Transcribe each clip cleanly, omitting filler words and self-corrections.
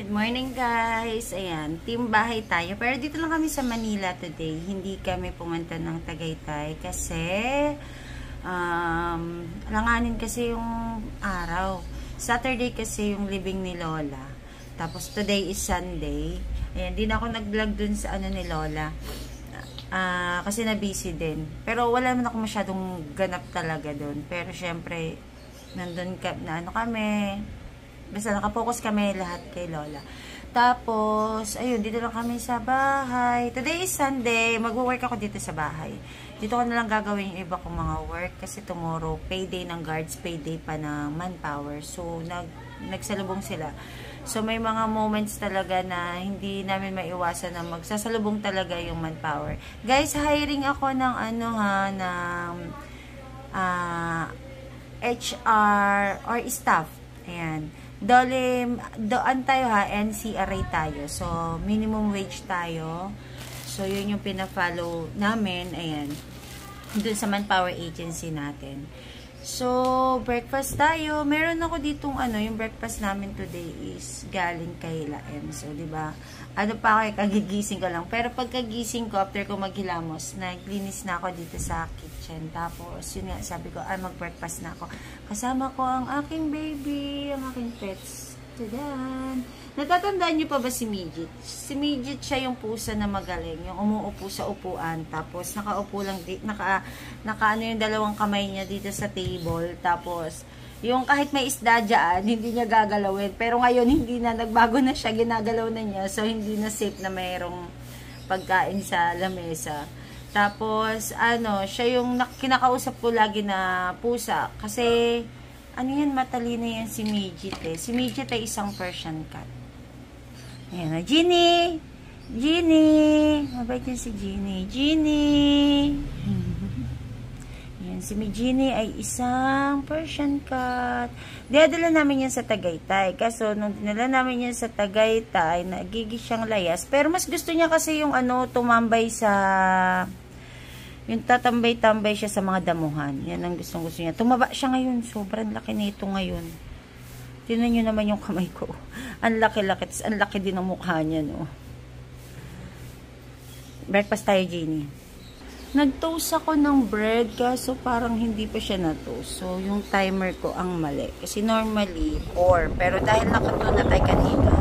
Good morning guys! Ayan, team bahay tayo. Pero dito lang kami sa Manila today. Hindi kami pumunta ng Tagaytay kasi langanin kasi yung araw. Saturday kasi yung living ni Lola. Tapos today is Sunday. Ayan, di na ako nag-vlog dun sa ano ni Lola. Kasi na-busy din. Pero wala naman ako masyadong ganap talaga dun. Pero syempre, nandun na ano kami. Basta nakapokus kami lahat kay Lola. Tapos, ayun, dito lang kami sa bahay. Today is Sunday. Mag-work ako dito sa bahay. Dito ko na lang gagawin yung iba kong mga work. Kasi tomorrow, payday ng guards, payday pa ng manpower. So, nagsalubong sila. So, may mga moments talaga na hindi namin maiwasan na magsasalubong talaga yung manpower. Guys, hiring ako ng ano ha, ng HR or staff. Ayan. Doon tayo ha, NCRA tayo. So, minimum wage tayo. So, yun yung pina-follow namin. Ayan. Doon sa Manpower Agency natin. So, breakfast tayo. Meron ako ditong ano, yung breakfast namin today is galing kay Laem. So, diba? Ano pa ako, kagigising ko lang. Pero pagkagising ko, after ko maghilamos, naglinis na ako dito sa kitchen. Tapos, yun nga, sabi ko, mag-breakfast na ako. Kasama ko ang aking baby, ang aking pets. Tadan! Natatandaan niyo pa ba si Midget? Si Midget siya yung pusa na magaling. Yung umuupo sa upuan. Tapos, nakaupo lang, naka ano yung dalawang kamay niya dito sa table. Tapos, yung kahit may isda dyan, hindi niya gagalawin. Pero ngayon, hindi na. Nagbago na siya. Ginagalaw na niya. So, hindi na safe na mayroong pagkain sa lamesa. Tapos, ano, siya yung kinakausap ko lagi na pusa. Kasi, ano yan, matalino yan si Midget eh. Si Midget ay isang Persian cat. Ayan na, Genie! Genie! Mabait yan si Genie. Genie! Ayan, si Genie ay isang Persian cat. Dinadala namin yan sa Tagaytay. Kaso, nung dinala namin yan sa Tagaytay, nagigis siyang layas. Pero mas gusto niya kasi yung ano, tumambay sa... Yung tatambay-tambay siya sa mga damuhan. Yan ang gustong-gusto niya. Tumaba siya ngayon. Sobrang laki nito ngayon. Tingnan nyo naman yung kamay ko. Ang laki-laki. Ang laki din ang mukha niya, no? Breakfast tayo, Genie. Nag-toast ako ng bread, kaso parang hindi pa siya na-toast. So, yung timer ko ang mali. Kasi normally, 4. Pero dahil nakatuna tayo kanina,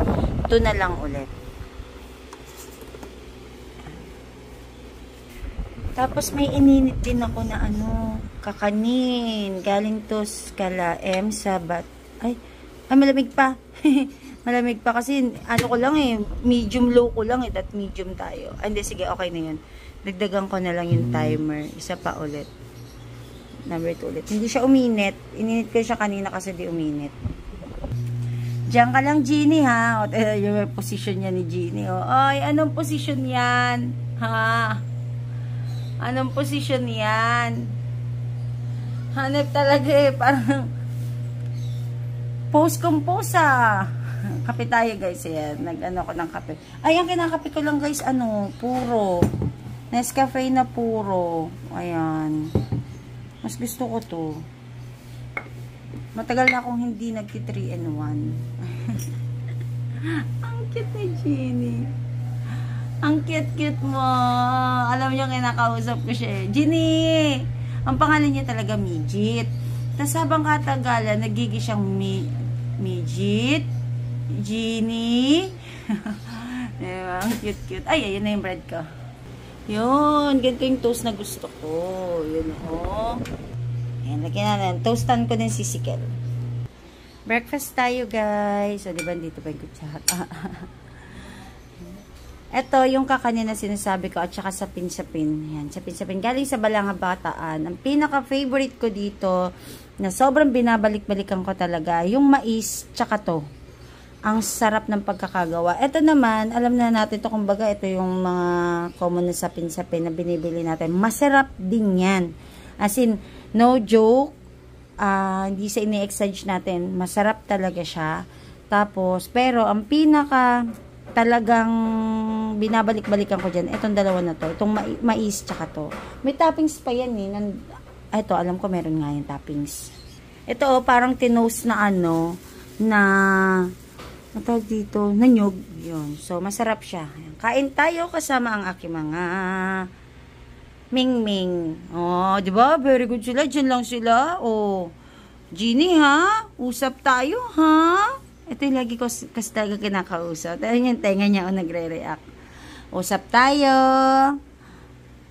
2 na lang ulit. Tapos may ininit din ako na ano, kakanin. Galing to kala M sa ay, malamig pa. Malamig pa kasi ano ko lang eh, medium low ko lang eh, at medium tayo. Hindi, sige, okay na yun. Dagdagan ko na lang yung timer. Isa pa ulit. Number 2 ulit. Hindi siya uminit. Ininit ko siya kanina kasi di uminit. Diyan ka lang, Genie, ha? O, yung position niya ni Genie. O, ay, anong position yan? Ha? Anong posisyon yan? Hanap talaga eh. Parang pose kong posa. Kape tayo guys. Ayan. Nag-ano ko ng kape. Ay, ang kinakape ko lang guys, ano, puro. Nescafe na puro. Ayan. Mas gusto ko to. Matagal na akong hindi nagti 3-in-1. Ang cute ni Genie. Ang cute-cute mo. Alam niyo, kinakausap ko siya eh. Genie! Ang pangalan niya talaga Midget. Tapos habang katagalan, nagiging siyang Midget. Genie. Diba? Ang cute-cute. Ay, ayun na yung bread ko. Yun. Ganito yung toast na gusto ko. Yun o. Ayan, lagyan natin. Toastan ko din sisikel. Breakfast tayo, guys. O, diba, dito ba yung kutsara? Ito, yung kakanin na sinasabi ko at saka sapin-sapin. Ayan, sapin-sapin. Galing sa Balanga Bataan. Ang pinaka-favorite ko dito na sobrang binabalik-balikan ko talaga, yung mais tsaka to. Ang sarap ng pagkakagawa. Ito naman, alam na natin ito, kumbaga, ito yung mga common na sapin-sapin na binibili natin. Masarap din yan. As in, no joke, hindi sa ini-exage natin. Masarap talaga siya. Tapos, pero ang pinaka talagang binabalik-balikan ko dyan. Itong dalawa na to. Itong mais tsaka to. May toppings pa yan eh. Ito, alam ko meron nga yung toppings. Ito, parang tinost na ano, na Matawag dito, nanyog. Yun. So, masarap siya. Kain tayo kasama ang aking mga Ming-Ming. Oh, di ba? Very good sila. Diyan lang sila. Oh, Jeannie, ha? Usap tayo, ha? Ito yung lagi ko kasi talaga kinakausap. Ayun yung tenga niya o nagre-react. Usap tayo.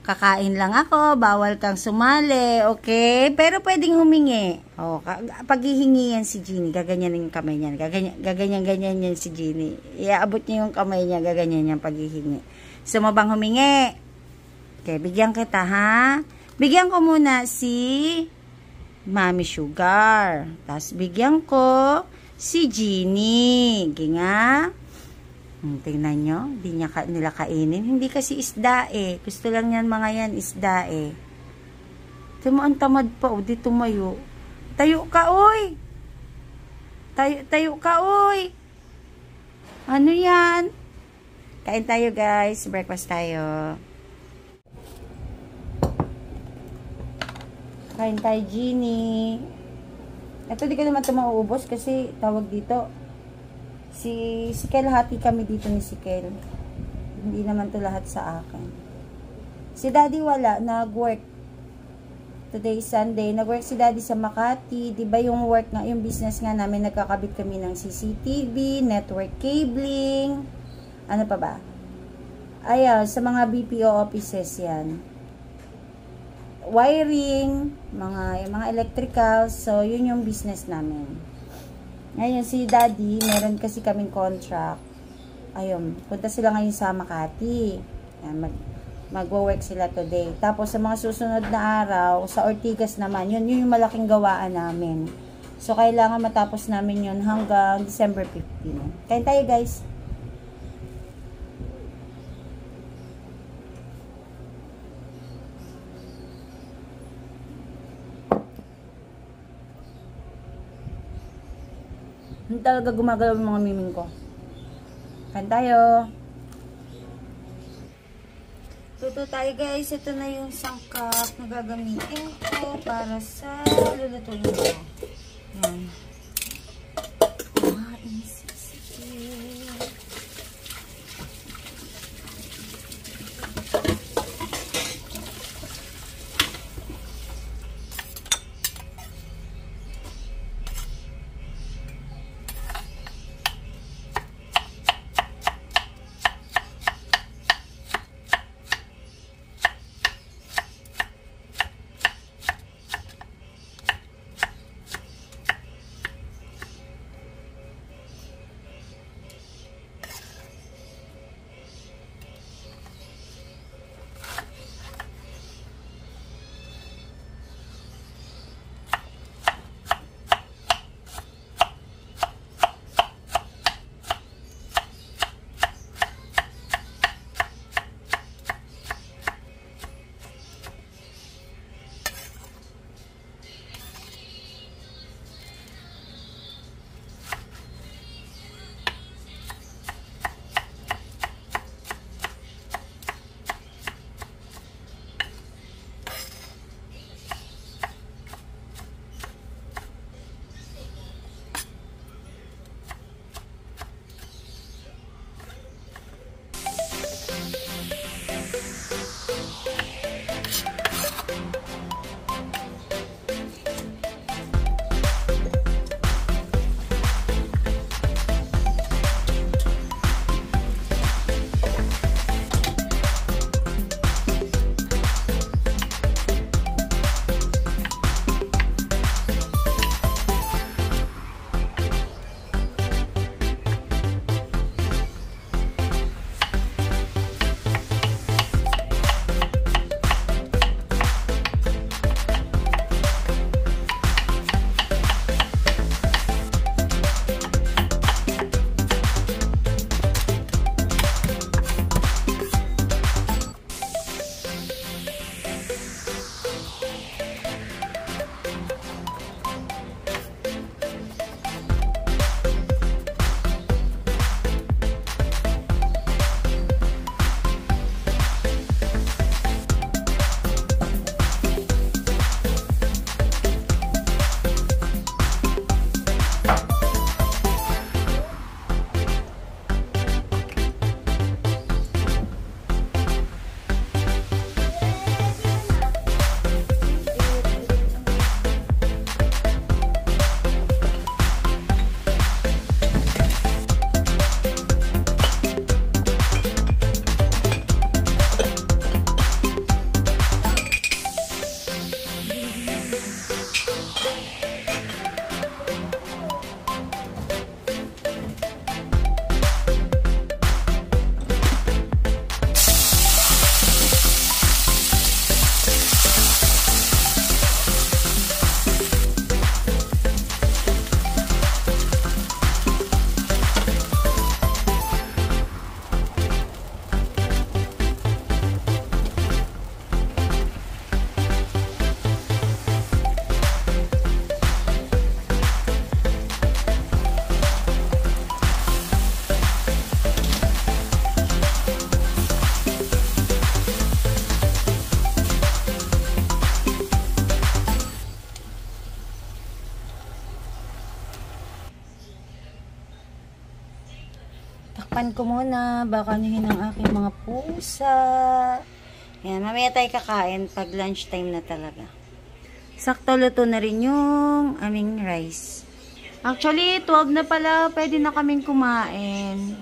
Kakain lang ako, bawal kang sumali, okay? Pero pwedeng humingi. Oh, pag hihingi yan si Jeannie, gaganyan yung kamay niya. Gaganyan-ganyan yan si Jeannie. Iaabot niya yung kamay niya, gaganyan yung paghihingi. Gusto mo bang humingi? Okay, bigyan kita, ha? Bigyan ko muna si Mami Sugar. Tapos bigyan ko si Jeannie. Ginga. Tingnan nyo, hindi nila kainin. Hindi kasi isda eh. Gusto lang yan mga yan, isda eh. Ito mo, ang tamad pa o, di tumayo. Tayo ka, oy! Tayo ka, oy! Ano yan? Kain tayo guys, breakfast tayo. Kain tayo, Jeannie. Ito di ko naman ito mauubos kasi tawag dito. Si Kel, hati kami dito ni si Kel. Hindi naman to lahat sa akin. Si Daddy wala, nag-work. Today Sunday, nag-work si Daddy sa Makati. Diba yung work nga, yung business nga namin, nagkakabit kami ng CCTV, network cabling, ano pa ba? Ayaw, sa mga BPO offices yan. Wiring, mga electrical, so yun yung business namin. Ngayon, si Daddy, meron kasi kaming contract. Ayun, punta sila ngayon sa Makati. Mag-work sila today. Tapos, sa mga susunod na araw, sa Ortigas naman, yun yung malaking gawaan namin. So, kailangan matapos namin yun hanggang December 15. Kain tayo, guys. Hindi talaga gumagalaw yung mga miming ko. Kain tayo. Luto tayo guys. Ito na yung sangkap na gagamitin ko para sa lulutuin ko. Yan. Takpan ko muna. Baka anuhin ang aking mga pusa. Ayan, mamaya tayo kakain pag lunchtime na talaga. Sakto luto na rin yung aming rice. Actually, 12 na pala. Pwede na kaming kumain.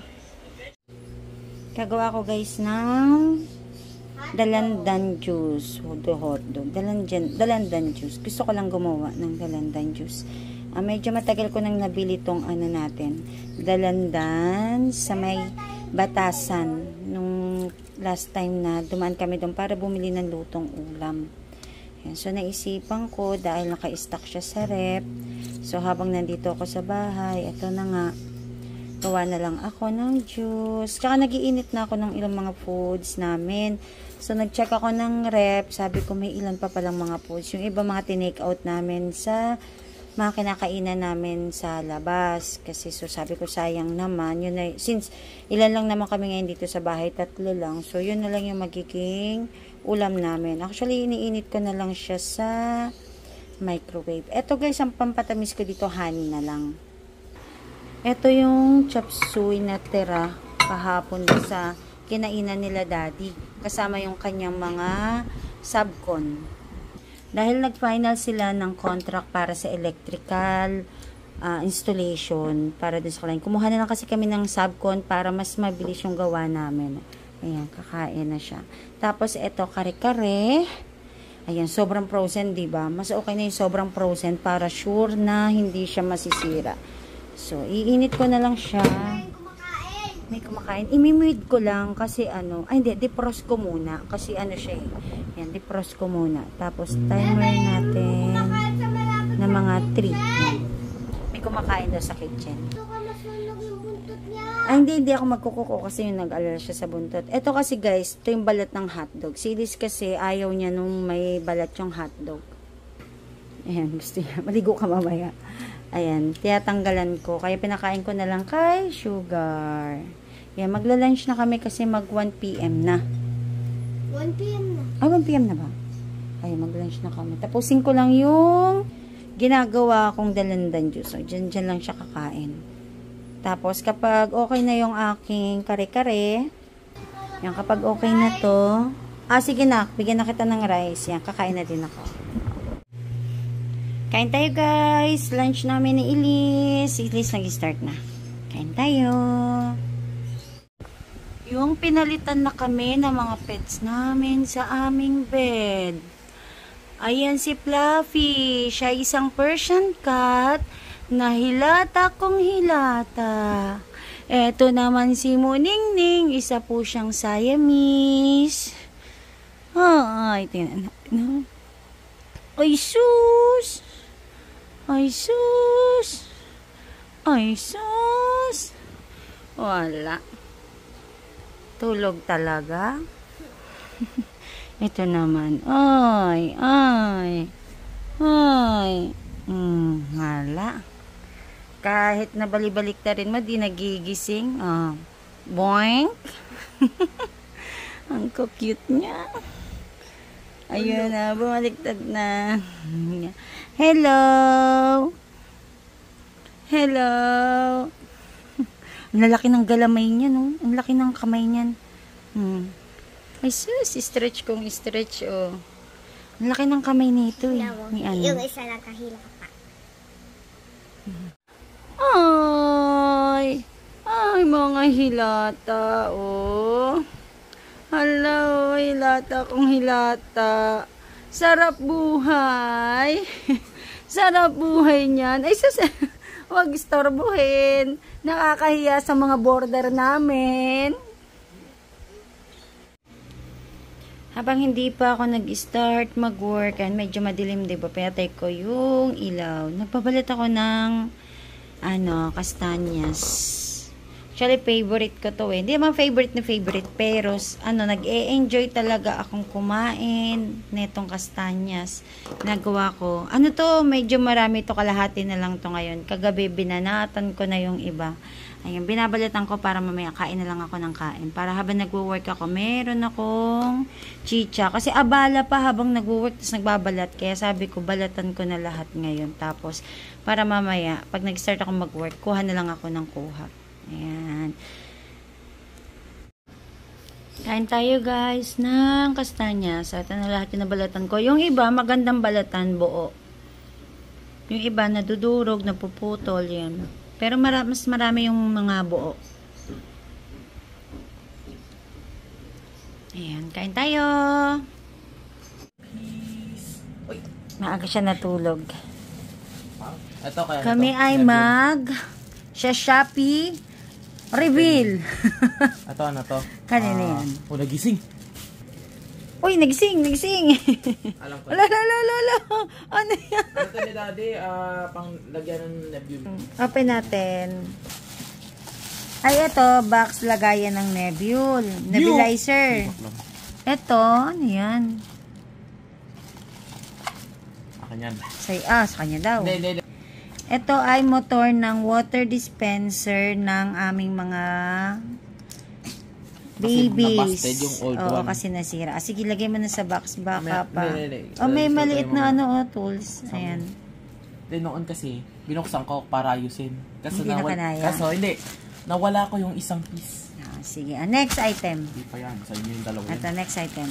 Gagawa ko guys ng dalandan juice. Hotdog. Dalandan juice. Gusto ko lang gumawa ng dalandan juice. Medyo matagal ko nang nabili tong ano natin. Dalandan sa may Batasan. Nung last time na dumaan kami doon para bumili ng lutong ulam. Yan. So, naisipan ko dahil naka-stock siya sa rep. So, habang nandito ako sa bahay, ito na nga. Gawa na lang ako ng juice. Tsaka nagiinit na ako ng ilang mga foods namin. So, nag-check ako ng rep. Sabi ko may ilan pa palang mga foods. Yung iba mga tinake out namin sa mga kinakainan namin sa labas. Kasi so sabi ko sayang naman. Yun na, since ilan lang naman kami ngayon dito sa bahay, 3 lang. So, yun na lang yung magiging ulam namin. Actually, iniinit ko na lang siya sa microwave. Eto guys, ang pampatamis ko dito, honey na lang. Ito yung chop suey na tira kahapon sa kinainan nila daddy. Kasama yung kanyang mga subcon. Dahil nag-final sila ng contract para sa electrical installation para dun sa client. Kumuha na lang kasi kami ng subcon para mas mabilis yung gawa namin. Ayan, kakain na siya. Tapos ito, kare-kare. Ayan, sobrang frozen, diba? Mas okay na yung sobrang frozen para sure na hindi siya masisira. So, iinit ko na lang siya. May kumakain. Imimid ko lang kasi ano, ay hindi, defrost ko muna. Kasi ano siya eh. Yan, defrost ko muna. Tapos, timer natin na mga 3. May kumakain daw sa kitchen. Ay, hindi ako magkukuko kasi yung nag-alala siya sa buntot. Ito kasi guys, ito yung balat ng hotdog. Si Liz kasi ayaw niya nung may balat yung hotdog. Ayan, gusto niya. Maligo ka mamaya. Ayan, tiyatanggalan ko. Kaya pinakain ko na lang kay Sugar. Ayan, magla-lunch na kami kasi mag 1 PM na. 1 PM na. Ah, 1 PM na ba? Ayan, mag-lunch na kami. Tapusin ko lang yung ginagawa kong dalandan juice. So, dyan lang siya kakain. Tapos, kapag okay na yung aking kare-kare, yan, kapag okay na to, sige na, bigyan na kita ng rice. Yan, kakain na din ako. Kain tayo guys. Lunch namin ni Elise. Si Elise nag-start na. Kain tayo. Yung pinalitan na kami ng mga pets namin sa aming bed. Ayan si Fluffy. Siya isang Persian cat na hilata kong hilata. Eto naman si Muningning. Isa po siyang Siamese. Ay, tingnan natin. Ay, sus! Ay, sus! Ay, sus! Wala. Tulog talaga. Ito naman. Ay, ay, ay. Wala. Kahit nabalik-balik na rin mo, di nagigising. Boink. Ang cute niya. Ayun na, bumaliktad na. Hello! Hello! Ang lalaki ng galamay niya, no? Ang laki ng kamay niyan. Ay, sus, stretch kong stretch, oh. Ang laki ng kamay nito, eh. Ni ano. Yung isa lang kahila pa. Ay! Ay, mga hilata, oh. Hello, hilata kong hilata. Sarap buhay. Sarap buhay niyan. Ay, huwag istorbohin. Nakakahiya sa mga border namin. Habang hindi pa ako nag-start mag-work, and medyo madilim, diba? Pinatay ko yung ilaw. Nagpabalat ako ng kastanyas. Actually, favorite ko to eh. Hindi naman favorite na favorite, pero nag-e-enjoy talaga akong kumain netong kastanyas. Nagawa ko. Ano to, medyo marami to, kalahati na lang to ngayon. Kagabi, binanatan ko na yung iba. Ayun, binabalatan ko para mamaya kain na lang ako ng kain. Para habang nagwo-work ako, meron akong chicha. Kasi abala pa habang nagwo-work, tapos nagbabalat. Kaya sabi ko, balatan ko na lahat ngayon. Tapos, para mamaya, pag nag-start ako mag-work, kuha na lang ako ng kuha. Ayan. Kain tayo guys ng kastanya. So, ito na lahat yung nabalatan ko. Yung iba, magandang balatan, buo. Yung iba, nadudurog, napuputol, yan. Pero mas marami yung mga buo. Ayan, kain tayo. Maaga siya natulog. Ito kaya Kami ay Shopee reveal. Ito ano to? Kanina yan. Oh, nagising. Uy, nagising. Alam ko. Lala. Ano yan? Ito ni Daddy, pang lagyan ng nebula. Open natin. Ay, ito, box lagayan ng nebulizer. Ito, ano yan? Akin yan. Sa kanya daw. Hindi. Ito ay motor ng water dispenser ng aming mga babies. Nabasted yung old Oo, one. kasi nasira. Sige, lagay mo na sa box. Baka pa. Hindi. Oh, may So, maliit tayo na mga- tools. Ayan. Then noon kasi, binuksan ko para ayusin. Kasi Hindi na kanaya. hindi. Nawala ko yung isang piece. Ah, sige. Next item. Hindi pa yan. Sa inyo yung dalawa Ito, yan. next item.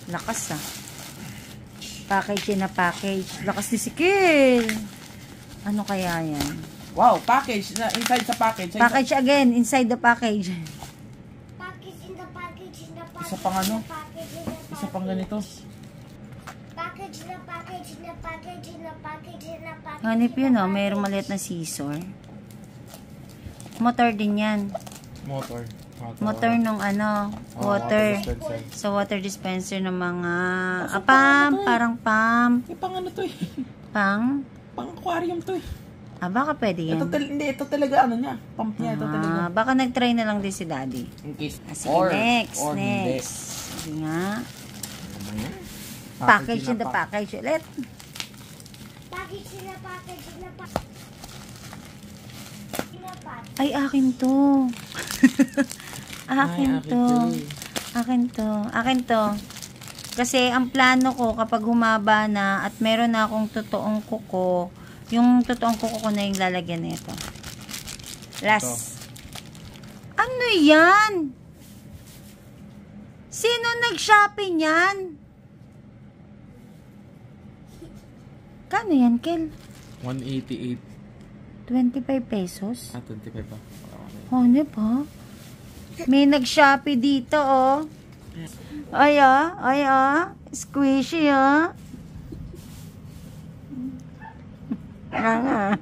Lakas Package na package. Lakas ni Sikil. Ano kaya yan? Wow, package. Inside sa package. Package again. Inside the package. Package in the package in the package. Isa pang ano? Package in the package. Isa pang ganito. Package in the package in the package in the package in the package. Hanip yun, oh. Mayroong maliit na scissor. Motor din yan. Motor Motor nung ano, water. dispenser. Sa water dispenser ng mga pang parang pump. Pang ano to eh. Pang? Pang aquarium to eh. Baka pwede yan. Ito talaga ano niya. Pump niya. Ito talaga. Baka nag-try na lang din si daddy. In case. Sige, next. Hindi. Sige nga. Mamaya. Package in the package ulit. Package in the package in the package. In the package. Ay, akin to. Akin to. Akin to. Kasi ang plano ko kapag humaba na at meron na akong totoong kuko, yung totoong kuko ko na yung lalagyan nito. Last. Ano yan? Sino nag-shopping yan? Kano yan, Kel? 188. 25 pesos? 25 pa. Ano pa? May nag-Shopee dito, oh. Ay, squishy, Nga.